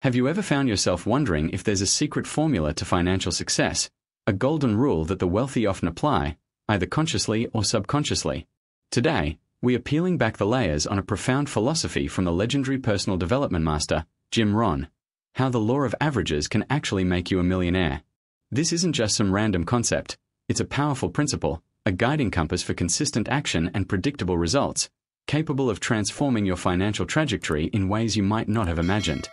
Have you ever found yourself wondering if there's a secret formula to financial success, a golden rule that the wealthy often apply, either consciously or subconsciously? Today, we are peeling back the layers on a profound philosophy from the legendary personal development master, Jim Rohn: how the law of averages can actually make you a millionaire. This isn't just some random concept, it's a powerful principle, a guiding compass for consistent action and predictable results, capable of transforming your financial trajectory in ways you might not have imagined.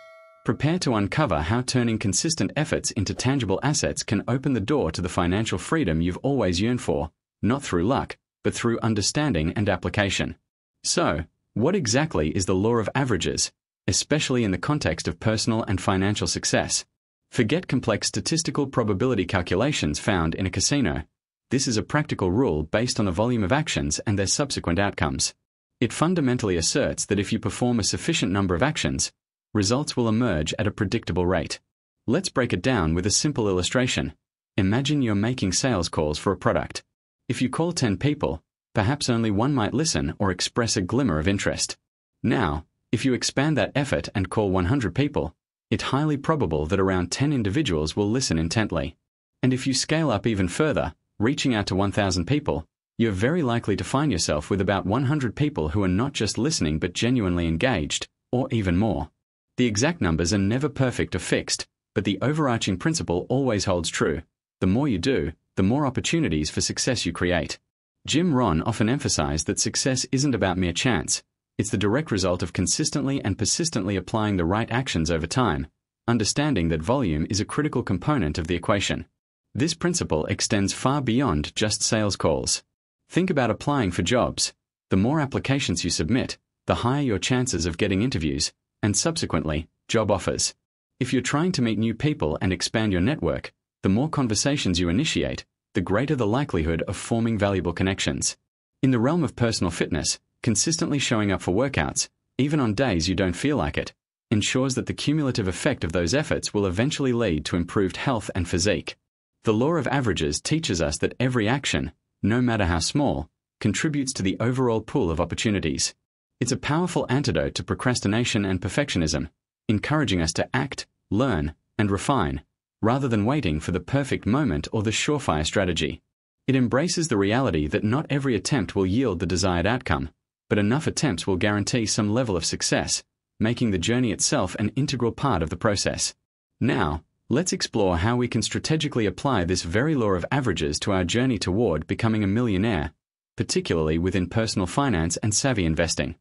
Prepare to uncover how turning consistent efforts into tangible assets can open the door to the financial freedom you've always yearned for, not through luck, but through understanding and application. So, what exactly is the law of averages, especially in the context of personal and financial success? Forget complex statistical probability calculations found in a casino. This is a practical rule based on the volume of actions and their subsequent outcomes. It fundamentally asserts that if you perform a sufficient number of actions, results will emerge at a predictable rate. Let's break it down with a simple illustration. Imagine you're making sales calls for a product. If you call 10 people, perhaps only one might listen or express a glimmer of interest. Now, if you expand that effort and call 100 people, it's highly probable that around 10 individuals will listen intently. And if you scale up even further, reaching out to 1,000 people, you're very likely to find yourself with about 100 people who are not just listening but genuinely engaged, or even more. The exact numbers are never perfect or fixed, but the overarching principle always holds true. The more you do, the more opportunities for success you create. Jim Rohn often emphasized that success isn't about mere chance. It's the direct result of consistently and persistently applying the right actions over time, understanding that volume is a critical component of the equation. This principle extends far beyond just sales calls. Think about applying for jobs. The more applications you submit, the higher your chances of getting interviews, and subsequently, job offers. If you're trying to meet new people and expand your network, the more conversations you initiate, the greater the likelihood of forming valuable connections. In the realm of personal fitness, consistently showing up for workouts, even on days you don't feel like it, ensures that the cumulative effect of those efforts will eventually lead to improved health and physique. The law of averages teaches us that every action, no matter how small, contributes to the overall pool of opportunities. It's a powerful antidote to procrastination and perfectionism, encouraging us to act, learn, and refine, rather than waiting for the perfect moment or the surefire strategy. It embraces the reality that not every attempt will yield the desired outcome, but enough attempts will guarantee some level of success, making the journey itself an integral part of the process. Now, let's explore how we can strategically apply this very law of averages to our journey toward becoming a millionaire, particularly within personal finance and savvy investing.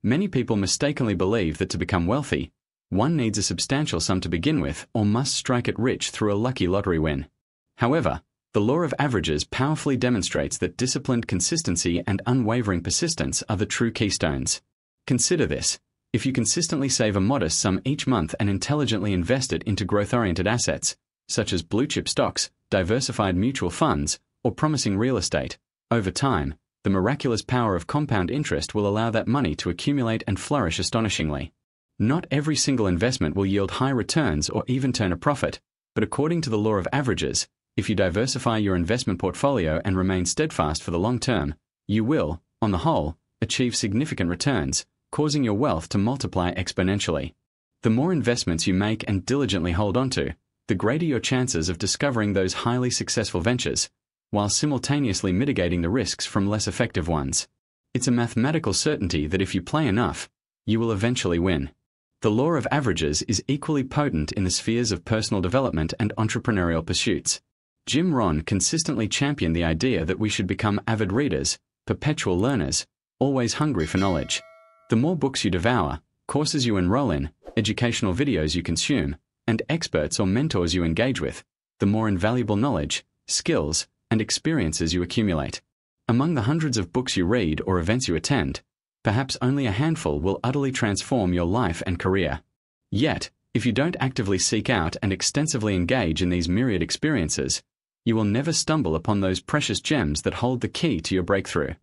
Many people mistakenly believe that to become wealthy, one needs a substantial sum to begin with or must strike it rich through a lucky lottery win. However, the law of averages powerfully demonstrates that disciplined consistency and unwavering persistence are the true keystones. Consider this: if you consistently save a modest sum each month and intelligently invest it into growth-oriented assets, such as blue-chip stocks, diversified mutual funds, or promising real estate, over time, the miraculous power of compound interest will allow that money to accumulate and flourish astonishingly. Not every single investment will yield high returns or even turn a profit, but according to the law of averages, if you diversify your investment portfolio and remain steadfast for the long term, you will, on the whole, achieve significant returns, causing your wealth to multiply exponentially. The more investments you make and diligently hold onto, the greater your chances of discovering those highly successful ventures, while simultaneously mitigating the risks from less effective ones. It's a mathematical certainty that if you play enough, you will eventually win. The law of averages is equally potent in the spheres of personal development and entrepreneurial pursuits. Jim Rohn consistently championed the idea that we should become avid readers, perpetual learners, always hungry for knowledge. The more books you devour, courses you enroll in, educational videos you consume, and experts or mentors you engage with, the more invaluable knowledge, skills, and experiences you accumulate. Among the hundreds of books you read or events you attend, perhaps only a handful will utterly transform your life and career. Yet, if you don't actively seek out and extensively engage in these myriad experiences, you will never stumble upon those precious gems that hold the key to your breakthrough.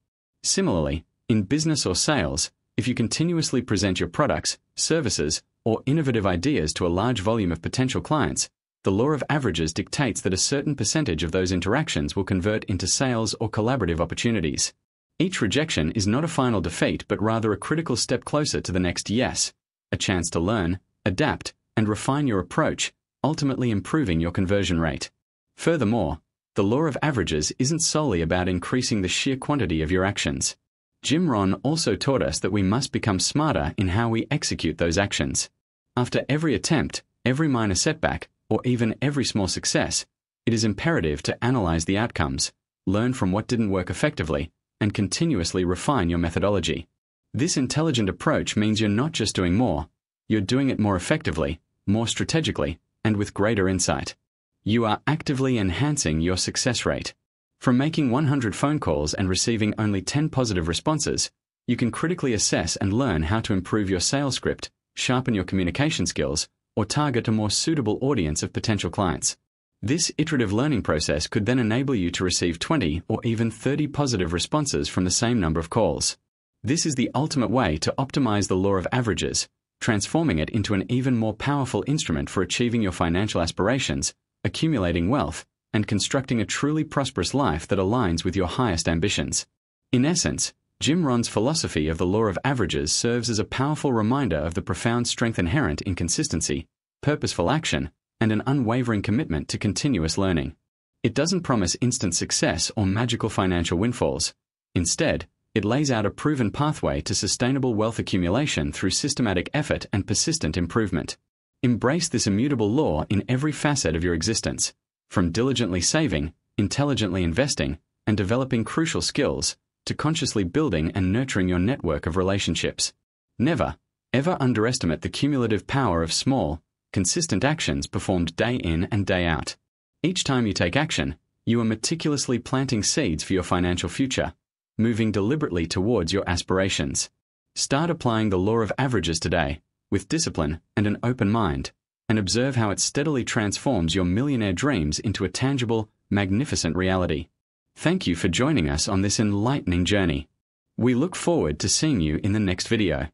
Similarly, in business or sales, if you continuously present your products, services, or innovative ideas to a large volume of potential clients, the law of averages dictates that a certain percentage of those interactions will convert into sales or collaborative opportunities. Each rejection is not a final defeat but rather a critical step closer to the next yes, a chance to learn, adapt, and refine your approach, ultimately improving your conversion rate. Furthermore, the law of averages isn't solely about increasing the sheer quantity of your actions. Jim Rohn also taught us that we must become smarter in how we execute those actions. After every attempt, every minor setback, or even every small success, it is imperative to analyze the outcomes, learn from what didn't work effectively, and continuously refine your methodology. This intelligent approach means you're not just doing more, you're doing it more effectively, more strategically, and with greater insight. You are actively enhancing your success rate. From making 100 phone calls and receiving only 10 positive responses, you can critically assess and learn how to improve your sales script, sharpen your communication skills, or target a more suitable audience of potential clients. This iterative learning process could then enable you to receive 20 or even 30 positive responses from the same number of calls. This is the ultimate way to optimize the law of averages, transforming it into an even more powerful instrument for achieving your financial aspirations, accumulating wealth, and constructing a truly prosperous life that aligns with your highest ambitions. In essence, Jim Rohn's philosophy of the law of averages serves as a powerful reminder of the profound strength inherent in consistency, purposeful action, and an unwavering commitment to continuous learning. It doesn't promise instant success or magical financial windfalls. Instead, it lays out a proven pathway to sustainable wealth accumulation through systematic effort and persistent improvement. Embrace this immutable law in every facet of your existence, from diligently saving, intelligently investing, and developing crucial skills, to consciously building and nurturing your network of relationships. Never, ever underestimate the cumulative power of small, consistent actions performed day in and day out. Each time you take action, you are meticulously planting seeds for your financial future, moving deliberately towards your aspirations. Start applying the law of averages today, with discipline and an open mind, and observe how it steadily transforms your millionaire dreams into a tangible, magnificent reality. Thank you for joining us on this enlightening journey. We look forward to seeing you in the next video.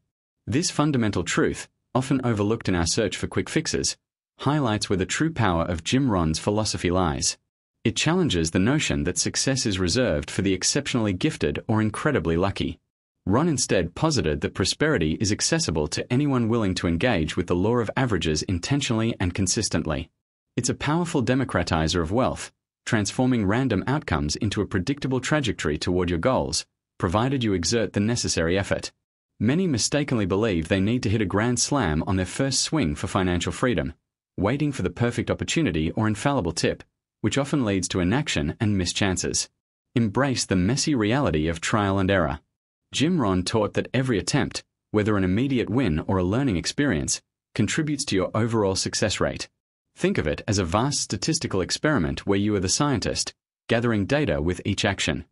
This fundamental truth, often overlooked in our search for quick fixes, highlights where the true power of Jim Rohn's philosophy lies. It challenges the notion that success is reserved for the exceptionally gifted or incredibly lucky. Rohn instead posited that prosperity is accessible to anyone willing to engage with the law of averages intentionally and consistently. It's a powerful democratizer of wealth, transforming random outcomes into a predictable trajectory toward your goals, provided you exert the necessary effort. Many mistakenly believe they need to hit a grand slam on their first swing for financial freedom, waiting for the perfect opportunity or infallible tip, which often leads to inaction and missed chances. Embrace the messy reality of trial and error. Jim Rohn taught that every attempt, whether an immediate win or a learning experience, contributes to your overall success rate. Think of it as a vast statistical experiment where you are the scientist, gathering data with each action.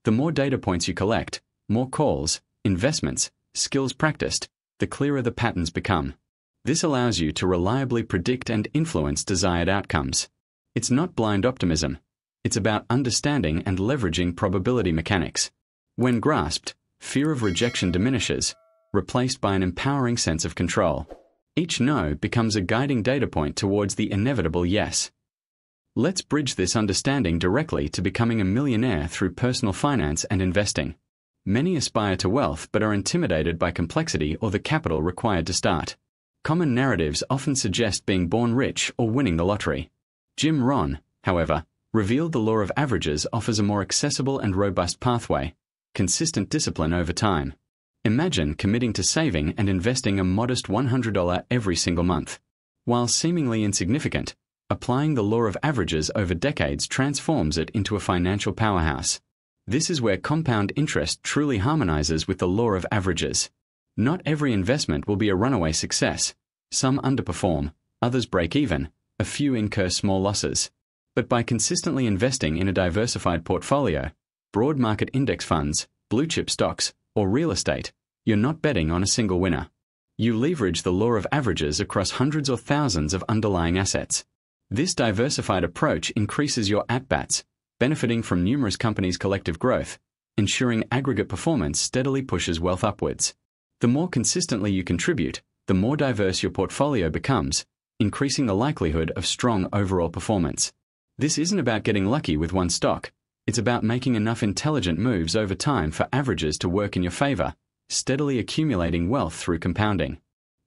The more data points you collect, more calls, investments, skills practiced, the clearer the patterns become. This allows you to reliably predict and influence desired outcomes. It's not blind optimism. It's about understanding and leveraging probability mechanics. When grasped, fear of rejection diminishes, replaced by an empowering sense of control. Each no becomes a guiding data point towards the inevitable yes. Let's bridge this understanding directly to becoming a millionaire through personal finance and investing. Many aspire to wealth but are intimidated by complexity or the capital required to start. Common narratives often suggest being born rich or winning the lottery. Jim Rohn, however, revealed the law of averages offers a more accessible and robust pathway, consistent discipline over time. Imagine committing to saving and investing a modest $100 every single month. While seemingly insignificant, applying the law of averages over decades transforms it into a financial powerhouse. This is where compound interest truly harmonizes with the law of averages. Not every investment will be a runaway success. Some underperform, others break even, a few incur small losses. But by consistently investing in a diversified portfolio, broad market index funds, blue chip stocks, or real estate, you're not betting on a single winner. You leverage the law of averages across hundreds or thousands of underlying assets. This diversified approach increases your at-bats, benefiting from numerous companies' collective growth, ensuring aggregate performance steadily pushes wealth upwards. The more consistently you contribute, the more diverse your portfolio becomes, increasing the likelihood of strong overall performance. This isn't about getting lucky with one stock. It's about making enough intelligent moves over time for averages to work in your favor, steadily accumulating wealth through compounding.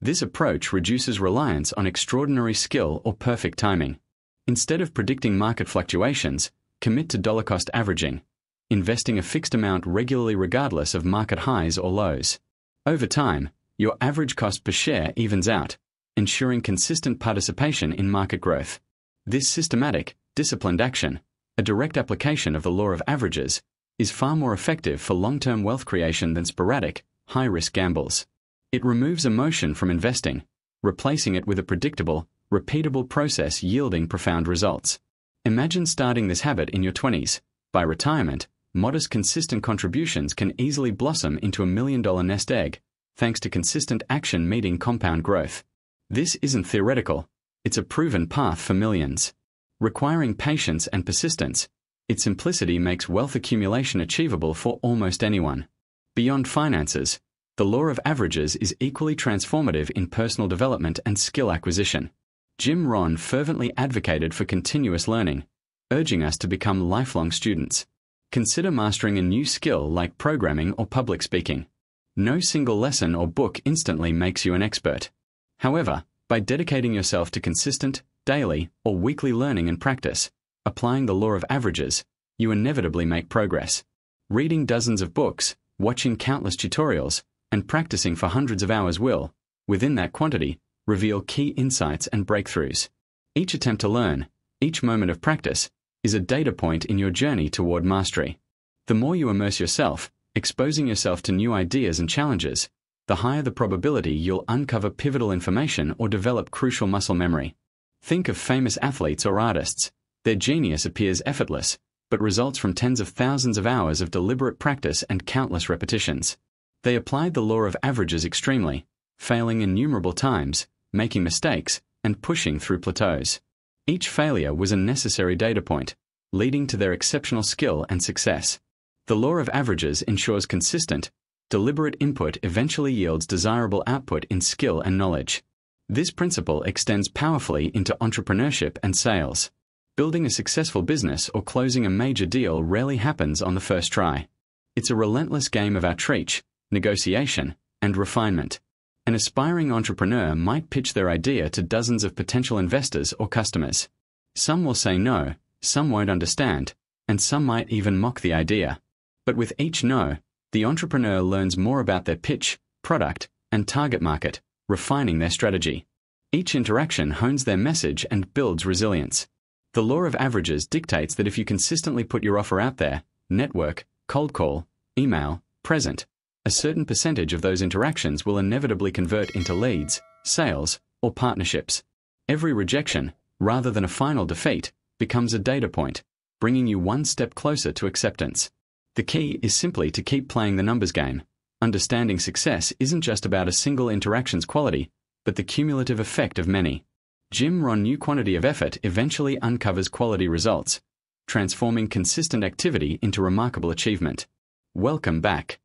This approach reduces reliance on extraordinary skill or perfect timing. Instead of predicting market fluctuations, commit to dollar-cost averaging, investing a fixed amount regularly regardless of market highs or lows. Over time, your average cost per share evens out, ensuring consistent participation in market growth. This systematic, disciplined action, a direct application of the law of averages, is far more effective for long-term wealth creation than sporadic, high-risk gambles. It removes emotion from investing, replacing it with a predictable, repeatable process yielding profound results. Imagine starting this habit in your 20s. By retirement, modest consistent contributions can easily blossom into $1 million nest egg, thanks to consistent action meeting compound growth. This isn't theoretical, it's a proven path for millions. Requiring patience and persistence, its simplicity makes wealth accumulation achievable for almost anyone. Beyond finances, the law of averages is equally transformative in personal development and skill acquisition. Jim Rohn fervently advocated for continuous learning, urging us to become lifelong students. Consider mastering a new skill like programming or public speaking. No single lesson or book instantly makes you an expert. However, by dedicating yourself to consistent, daily, or weekly learning and practice, applying the law of averages, you inevitably make progress. Reading dozens of books, watching countless tutorials, and practicing for hundreds of hours will, within that quantity, reveal key insights and breakthroughs. Each attempt to learn, each moment of practice, is a data point in your journey toward mastery. The more you immerse yourself, exposing yourself to new ideas and challenges, the higher the probability you'll uncover pivotal information or develop crucial muscle memory. Think of famous athletes or artists. Their genius appears effortless, but results from tens of thousands of hours of deliberate practice and countless repetitions. They applied the law of averages extremely, failing innumerable times, making mistakes, and pushing through plateaus. Each failure was a necessary data point, leading to their exceptional skill and success. The law of averages ensures consistent, deliberate input eventually yields desirable output in skill and knowledge. This principle extends powerfully into entrepreneurship and sales. Building a successful business or closing a major deal rarely happens on the first try. It's a relentless game of outreach, negotiation, and refinement. An aspiring entrepreneur might pitch their idea to dozens of potential investors or customers. Some will say no, some won't understand, and some might even mock the idea. But with each no, the entrepreneur learns more about their pitch, product, and target market, refining their strategy. Each interaction hones their message and builds resilience. The law of averages dictates that if you consistently put your offer out there, network, cold call, email, present, a certain percentage of those interactions will inevitably convert into leads, sales, or partnerships. Every rejection, rather than a final defeat, becomes a data point, bringing you one step closer to acceptance. The key is simply to keep playing the numbers game. Understanding success isn't just about a single interaction's quality, but the cumulative effect of many. Jim Rohn's new quantity of effort eventually uncovers quality results, transforming consistent activity into remarkable achievement. Welcome back.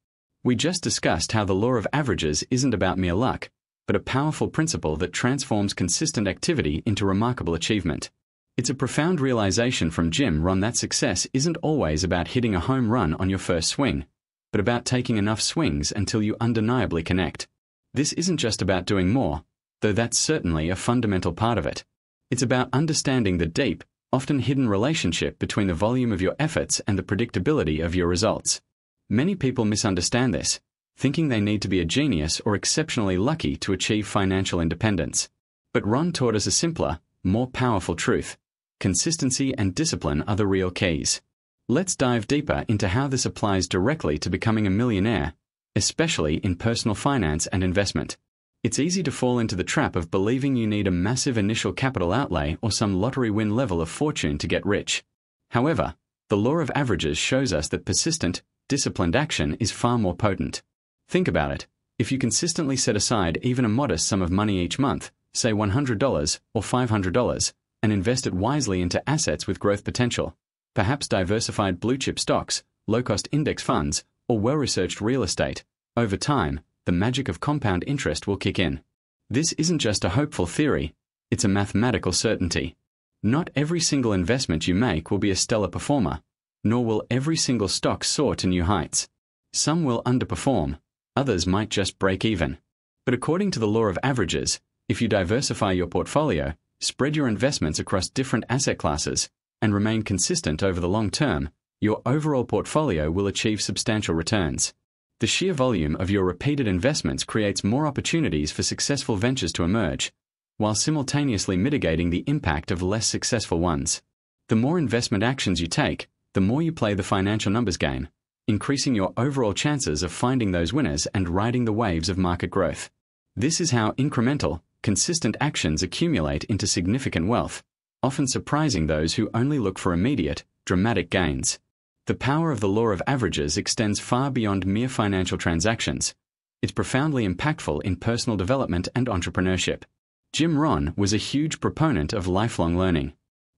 We just discussed how the law of averages isn't about mere luck, but a powerful principle that transforms consistent activity into remarkable achievement. It's a profound realization from Jim Rohn that success isn't always about hitting a home run on your first swing, but about taking enough swings until you undeniably connect. This isn't just about doing more, though that's certainly a fundamental part of it. It's about understanding the deep, often hidden relationship between the volume of your efforts and the predictability of your results. Many people misunderstand this, thinking they need to be a genius or exceptionally lucky to achieve financial independence. But Rohn taught us a simpler, more powerful truth. Consistency and discipline are the real keys. Let's dive deeper into how this applies directly to becoming a millionaire, especially in personal finance and investment. It's easy to fall into the trap of believing you need a massive initial capital outlay or some lottery win level of fortune to get rich. However, the law of averages shows us that persistent, disciplined action is far more potent. Think about it. If you consistently set aside even a modest sum of money each month, say $100 or $500, and invest it wisely into assets with growth potential, perhaps diversified blue-chip stocks, low-cost index funds, or well-researched real estate, over time, the magic of compound interest will kick in. This isn't just a hopeful theory, it's a mathematical certainty. Not every single investment you make will be a stellar performer, nor will every single stock soar to new heights. Some will underperform, others might just break even. But according to the law of averages, if you diversify your portfolio, spread your investments across different asset classes, and remain consistent over the long term, your overall portfolio will achieve substantial returns. The sheer volume of your repeated investments creates more opportunities for successful ventures to emerge, while simultaneously mitigating the impact of less successful ones. The more investment actions you take, the more you play the financial numbers game, increasing your overall chances of finding those winners and riding the waves of market growth. This is how incremental, consistent actions accumulate into significant wealth, often surprising those who only look for immediate, dramatic gains. The power of the law of averages extends far beyond mere financial transactions. It's profoundly impactful in personal development and entrepreneurship. Jim Rohn was a huge proponent of lifelong learning.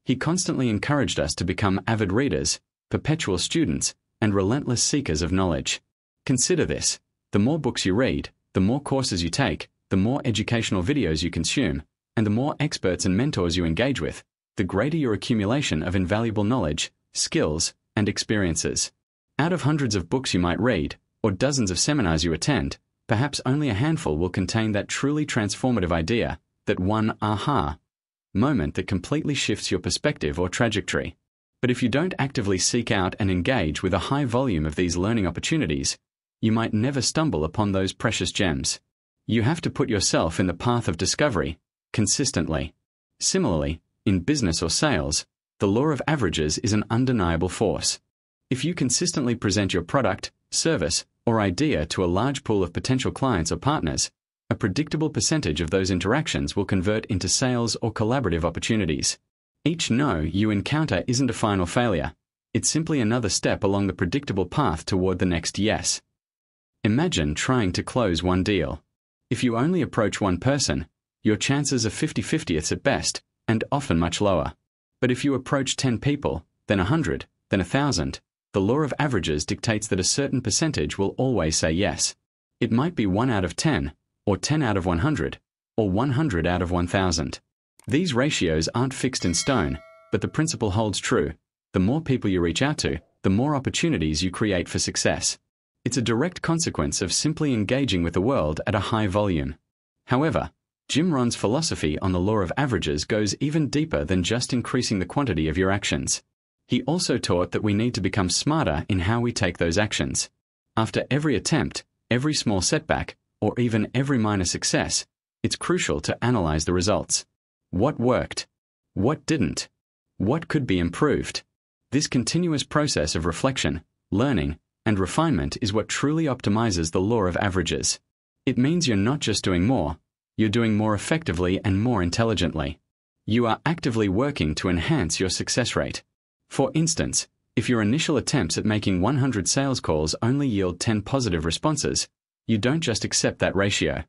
He constantly encouraged us to become avid readers, perpetual students, and relentless seekers of knowledge. Consider this: the more books you read, the more courses you take, the more educational videos you consume, and the more experts and mentors you engage with, the greater your accumulation of invaluable knowledge, skills, and experiences. Out of hundreds of books you might read, or dozens of seminars you attend, perhaps only a handful will contain that truly transformative idea, that one aha moment that completely shifts your perspective or trajectory. But if you don't actively seek out and engage with a high volume of these learning opportunities, you might never stumble upon those precious gems. You have to put yourself in the path of discovery, consistently. Similarly, in business or sales, the law of averages is an undeniable force. If you consistently present your product, service, or idea to a large pool of potential clients or partners, a predictable percentage of those interactions will convert into sales or collaborative opportunities. Each no you encounter isn't a final failure. It's simply another step along the predictable path toward the next yes. Imagine trying to close one deal. If you only approach one person, your chances are 50-50 at best, and often much lower. But if you approach 10 people, then 100, then 1,000, the law of averages dictates that a certain percentage will always say yes. It might be 1 out of 10, or 10 out of 100, or 100 out of 1,000. These ratios aren't fixed in stone, but the principle holds true. The more people you reach out to, the more opportunities you create for success. It's a direct consequence of simply engaging with the world at a high volume. However, Jim Rohn's philosophy on the law of averages goes even deeper than just increasing the quantity of your actions. He also taught that we need to become smarter in how we take those actions. After every attempt, every small setback, or even every minor success, it's crucial to analyze the results. What worked? What didn't? What could be improved? This continuous process of reflection, learning, and refinement is what truly optimizes the law of averages. It means you're not just doing more, you're doing more effectively and more intelligently. You are actively working to enhance your success rate. For instance, if your initial attempts at making 100 sales calls only yield 10 positive responses, you don't just accept that ratio.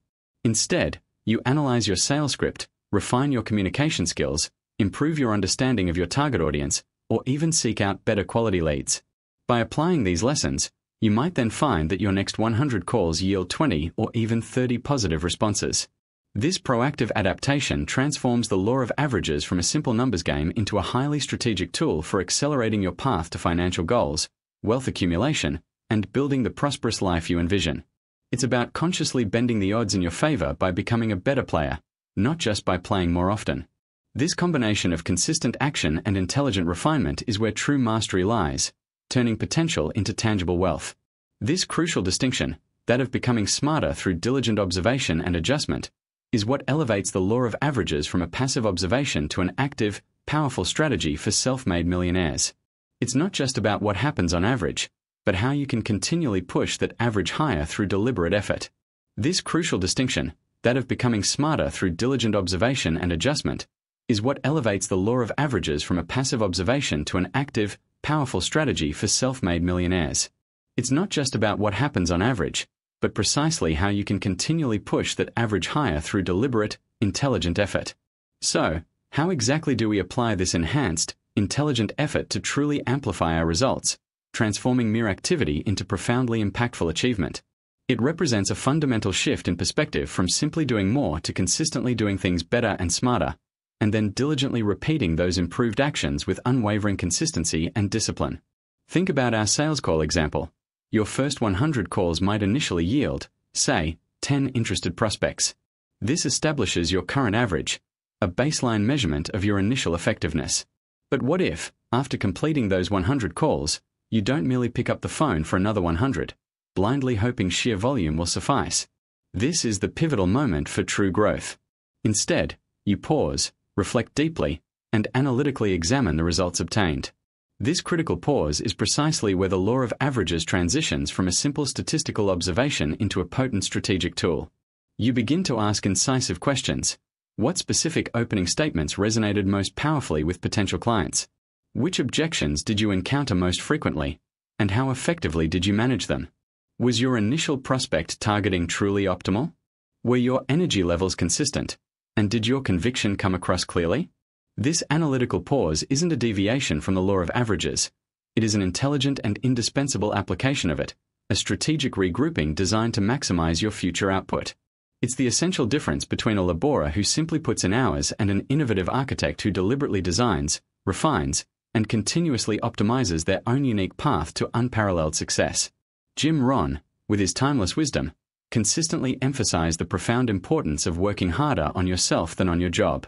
Instead, you analyze your sales script, refine your communication skills, improve your understanding of your target audience, or even seek out better quality leads. By applying these lessons, you might then find that your next 100 calls yield 20 or even 30 positive responses. This proactive adaptation transforms the law of averages from a simple numbers game into a highly strategic tool for accelerating your path to financial goals, wealth accumulation, and building the prosperous life you envision. It's about consciously bending the odds in your favor by becoming a better player, not just by playing more often. This combination of consistent action and intelligent refinement is where true mastery lies, turning potential into tangible wealth. This crucial distinction, that of becoming smarter through diligent observation and adjustment, is what elevates the law of averages from a passive observation to an active, powerful strategy for self-made millionaires. It's not just about what happens on average, but how you can continually push that average higher through deliberate effort. This crucial distinction, that of becoming smarter through diligent observation and adjustment, is what elevates the law of averages from a passive observation to an active, powerful strategy for self-made millionaires. It's not just about what happens on average, but precisely how you can continually push that average higher through deliberate, intelligent effort. So, how exactly do we apply this enhanced, intelligent effort to truly amplify our results, transforming mere activity into profoundly impactful achievement? It represents a fundamental shift in perspective from simply doing more to consistently doing things better and smarter, and then diligently repeating those improved actions with unwavering consistency and discipline. Think about our sales call example. Your first 100 calls might initially yield, say, 10 interested prospects. This establishes your current average, a baseline measurement of your initial effectiveness. But what if, after completing those 100 calls, you don't merely pick up the phone for another 100, blindly hoping sheer volume will suffice? This is the pivotal moment for true growth. Instead, you pause, reflect deeply, and analytically examine the results obtained. This critical pause is precisely where the law of averages transitions from a simple statistical observation into a potent strategic tool. You begin to ask incisive questions. What specific opening statements resonated most powerfully with potential clients? Which objections did you encounter most frequently? And how effectively did you manage them? Was your initial prospect targeting truly optimal? Were your energy levels consistent? And did your conviction come across clearly? This analytical pause isn't a deviation from the law of averages. It is an intelligent and indispensable application of it, a strategic regrouping designed to maximize your future output. It's the essential difference between a laborer who simply puts in hours and an innovative architect who deliberately designs, refines, and continuously optimizes their own unique path to unparalleled success. Jim Rohn, with his timeless wisdom, consistently emphasized the profound importance of working harder on yourself than on your job.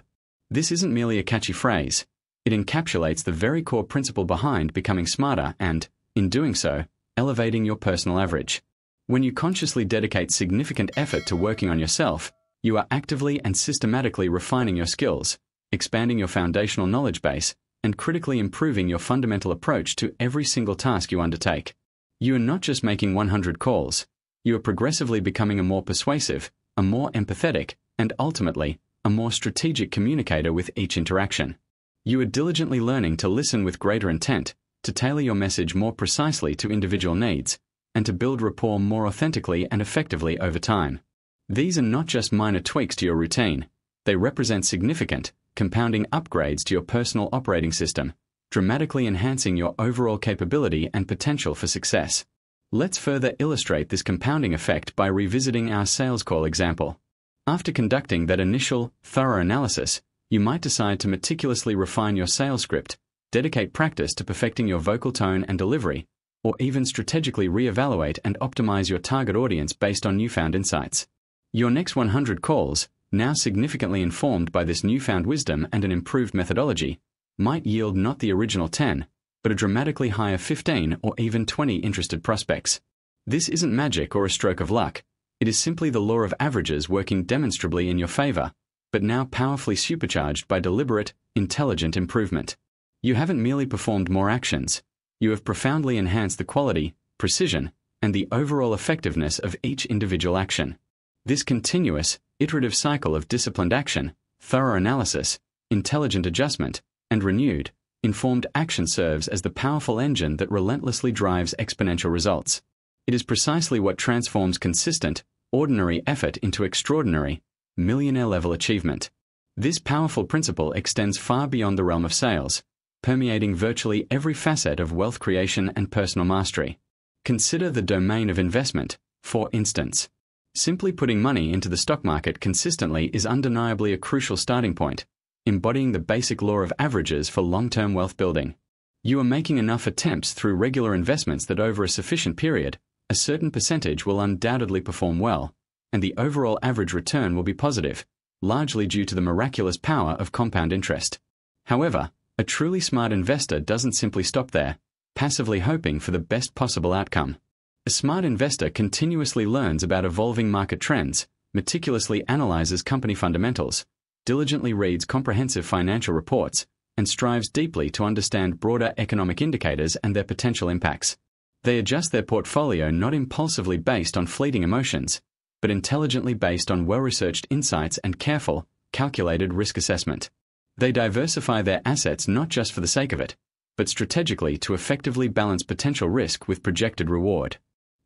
This isn't merely a catchy phrase. It encapsulates the very core principle behind becoming smarter and, in doing so, elevating your personal average. When you consciously dedicate significant effort to working on yourself, you are actively and systematically refining your skills, expanding your foundational knowledge base, and critically improving your fundamental approach to every single task you undertake. You are not just making 100 calls. You are progressively becoming a more persuasive, a more empathetic, and ultimately, a more strategic communicator with each interaction. You are diligently learning to listen with greater intent, to tailor your message more precisely to individual needs, and to build rapport more authentically and effectively over time. These are not just minor tweaks to your routine. They represent significant, compounding upgrades to your personal operating system, dramatically enhancing your overall capability and potential for success. Let's further illustrate this compounding effect by revisiting our sales call example. After conducting that initial, thorough analysis, you might decide to meticulously refine your sales script, dedicate practice to perfecting your vocal tone and delivery, or even strategically reevaluate and optimize your target audience based on newfound insights. Your next 100 calls, now significantly informed by this newfound wisdom and an improved methodology, might yield not the original 10, but a dramatically higher 15 or even 20 interested prospects. This isn't magic or a stroke of luck. It is simply the law of averages working demonstrably in your favor, but now powerfully supercharged by deliberate, intelligent improvement. You haven't merely performed more actions. You have profoundly enhanced the quality, precision, and the overall effectiveness of each individual action. This continuous, iterative cycle of disciplined action, thorough analysis, intelligent adjustment, and renewed, informed action serves as the powerful engine that relentlessly drives exponential results. It is precisely what transforms consistent, ordinary effort into extraordinary, millionaire-level achievement. This powerful principle extends far beyond the realm of sales, permeating virtually every facet of wealth creation and personal mastery. Consider the domain of investment, for instance. Simply putting money into the stock market consistently is undeniably a crucial starting point, embodying the basic law of averages for long-term wealth building. You are making enough attempts through regular investments that over a sufficient period, a certain percentage will undoubtedly perform well, and the overall average return will be positive, largely due to the miraculous power of compound interest. However, a truly smart investor doesn't simply stop there, passively hoping for the best possible outcome. A smart investor continuously learns about evolving market trends, meticulously analyzes company fundamentals, diligently reads comprehensive financial reports, and strives deeply to understand broader economic indicators and their potential impacts. They adjust their portfolio not impulsively based on fleeting emotions, but intelligently based on well-researched insights and careful, calculated risk assessment. They diversify their assets not just for the sake of it, but strategically to effectively balance potential risk with projected reward.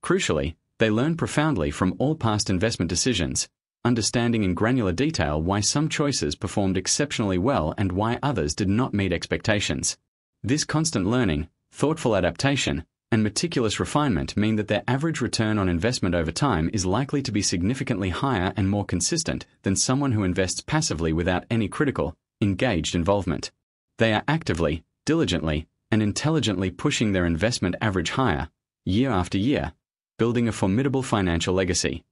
Crucially, they learn profoundly from all past investment decisions, understanding in granular detail why some choices performed exceptionally well and why others did not meet expectations. This constant learning, thoughtful adaptation, and meticulous refinement mean that their average return on investment over time is likely to be significantly higher and more consistent than someone who invests passively without any critical, engaged involvement. They are actively, diligently, and intelligently pushing their investment average higher, year after year, building a formidable financial legacy.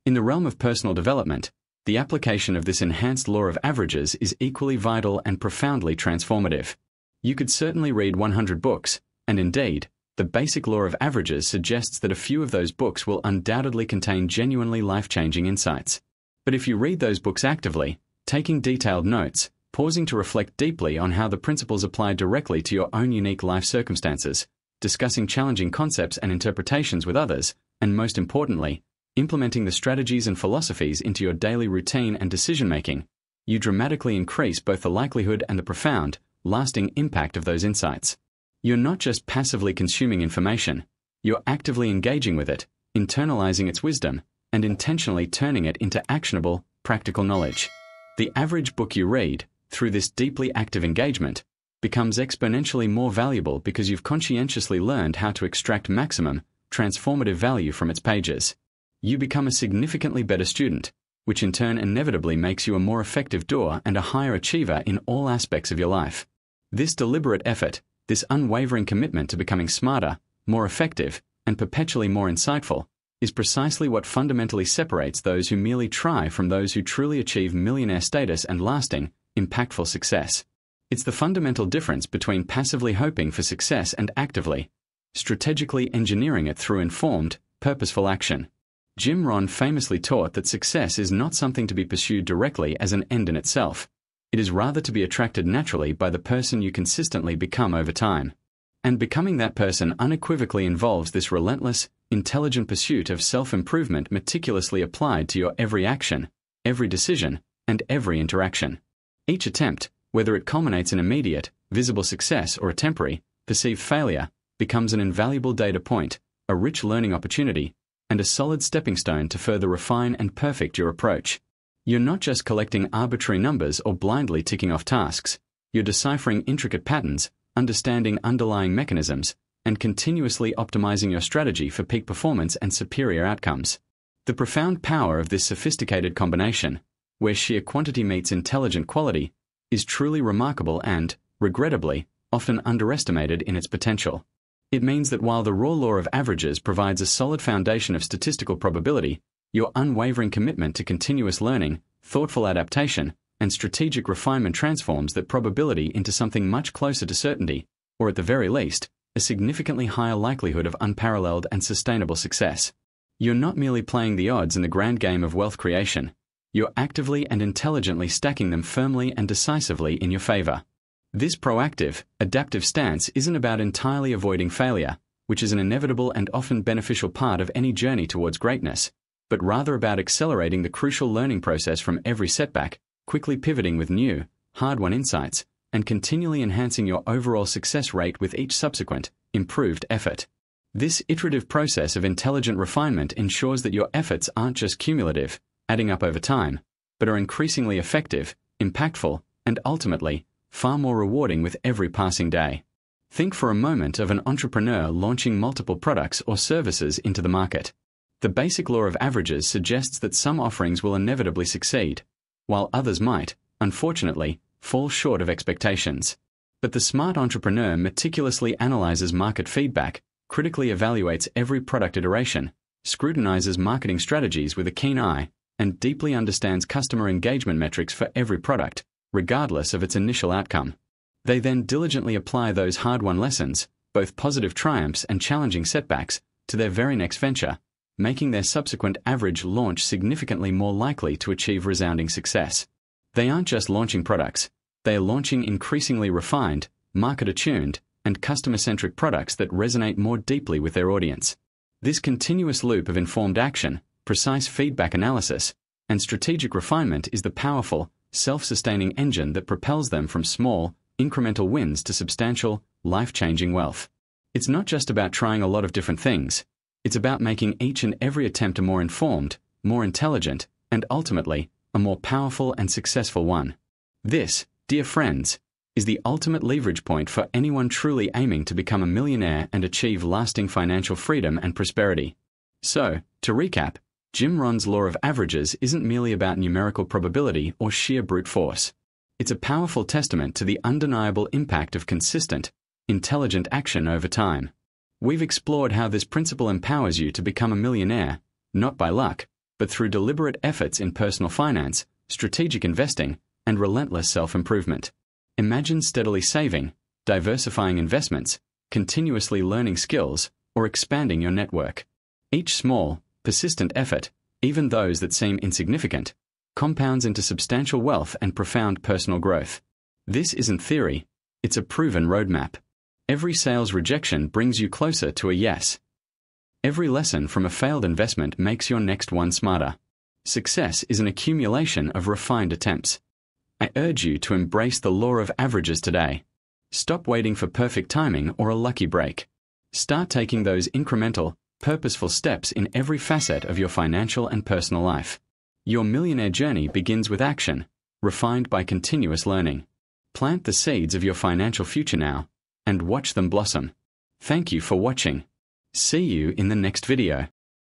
In the realm of personal development, the application of this enhanced law of averages is equally vital and profoundly transformative. You could certainly read 100 books, and indeed, the basic law of averages suggests that a few of those books will undoubtedly contain genuinely life-changing insights. But if you read those books actively, taking detailed notes, pausing to reflect deeply on how the principles apply directly to your own unique life circumstances, discussing challenging concepts and interpretations with others, and most importantly, implementing the strategies and philosophies into your daily routine and decision-making, you dramatically increase both the likelihood and the profound, lasting impact of those insights. You're not just passively consuming information, you're actively engaging with it, internalizing its wisdom, and intentionally turning it into actionable, practical knowledge. The average book you read, through this deeply active engagement, becomes exponentially more valuable because you've conscientiously learned how to extract maximum, transformative value from its pages. You become a significantly better student, which in turn inevitably makes you a more effective doer and a higher achiever in all aspects of your life. This deliberate effort, this unwavering commitment to becoming smarter, more effective, and perpetually more insightful, is precisely what fundamentally separates those who merely try from those who truly achieve millionaire status and lasting, impactful success. It's the fundamental difference between passively hoping for success and actively, strategically engineering it through informed, purposeful action. Jim Rohn famously taught that success is not something to be pursued directly as an end in itself. It is rather to be attracted naturally by the person you consistently become over time. And becoming that person unequivocally involves this relentless, intelligent pursuit of self-improvement meticulously applied to your every action, every decision, and every interaction. Each attempt, whether it culminates in immediate, visible success or a temporary, perceived failure, becomes an invaluable data point, a rich learning opportunity, and a solid stepping stone to further refine and perfect your approach. You're not just collecting arbitrary numbers or blindly ticking off tasks, you're deciphering intricate patterns, understanding underlying mechanisms, and continuously optimizing your strategy for peak performance and superior outcomes. The profound power of this sophisticated combination, where sheer quantity meets intelligent quality, is truly remarkable and, regrettably, often underestimated in its potential. It means that while the raw law of averages provides a solid foundation of statistical probability, your unwavering commitment to continuous learning, thoughtful adaptation, and strategic refinement transforms that probability into something much closer to certainty, or at the very least, a significantly higher likelihood of unparalleled and sustainable success. You're not merely playing the odds in the grand game of wealth creation, you're actively and intelligently stacking them firmly and decisively in your favor. This proactive, adaptive stance isn't about entirely avoiding failure, which is an inevitable and often beneficial part of any journey towards greatness, but rather about accelerating the crucial learning process from every setback, quickly pivoting with new, hard-won insights, and continually enhancing your overall success rate with each subsequent, improved effort. This iterative process of intelligent refinement ensures that your efforts aren't just cumulative, adding up over time, but are increasingly effective, impactful, and ultimately, far more rewarding with every passing day. Think for a moment of an entrepreneur launching multiple products or services into the market. The basic law of averages suggests that some offerings will inevitably succeed, while others might, unfortunately, fall short of expectations. But the smart entrepreneur meticulously analyzes market feedback, critically evaluates every product iteration, scrutinizes marketing strategies with a keen eye, and deeply understands customer engagement metrics for every product, regardless of its initial outcome. They then diligently apply those hard-won lessons, both positive triumphs and challenging setbacks, to their very next venture, making their subsequent average launch significantly more likely to achieve resounding success. They aren't just launching products, they are launching increasingly refined, market-attuned, and customer-centric products that resonate more deeply with their audience. This continuous loop of informed action, precise feedback analysis, and strategic refinement is the powerful, self-sustaining engine that propels them from small, incremental wins to substantial, life-changing wealth. It's not just about trying a lot of different things. It's about making each and every attempt a more informed, more intelligent, and ultimately, a more powerful and successful one. This, dear friends, is the ultimate leverage point for anyone truly aiming to become a millionaire and achieve lasting financial freedom and prosperity. So, to recap, Jim Rohn's law of averages isn't merely about numerical probability or sheer brute force. It's a powerful testament to the undeniable impact of consistent, intelligent action over time. We've explored how this principle empowers you to become a millionaire, not by luck, but through deliberate efforts in personal finance, strategic investing, and relentless self-improvement. Imagine steadily saving, diversifying investments, continuously learning skills, or expanding your network. Each small, persistent effort, even those that seem insignificant, compounds into substantial wealth and profound personal growth. This isn't theory, it's a proven roadmap. Every sales rejection brings you closer to a yes. Every lesson from a failed investment makes your next one smarter. Success is an accumulation of refined attempts. I urge you to embrace the law of averages today. Stop waiting for perfect timing or a lucky break. Start taking those incremental, purposeful steps in every facet of your financial and personal life. Your millionaire journey begins with action, refined by continuous learning. Plant the seeds of your financial future now, and watch them blossom. Thank you for watching. See you in the next video.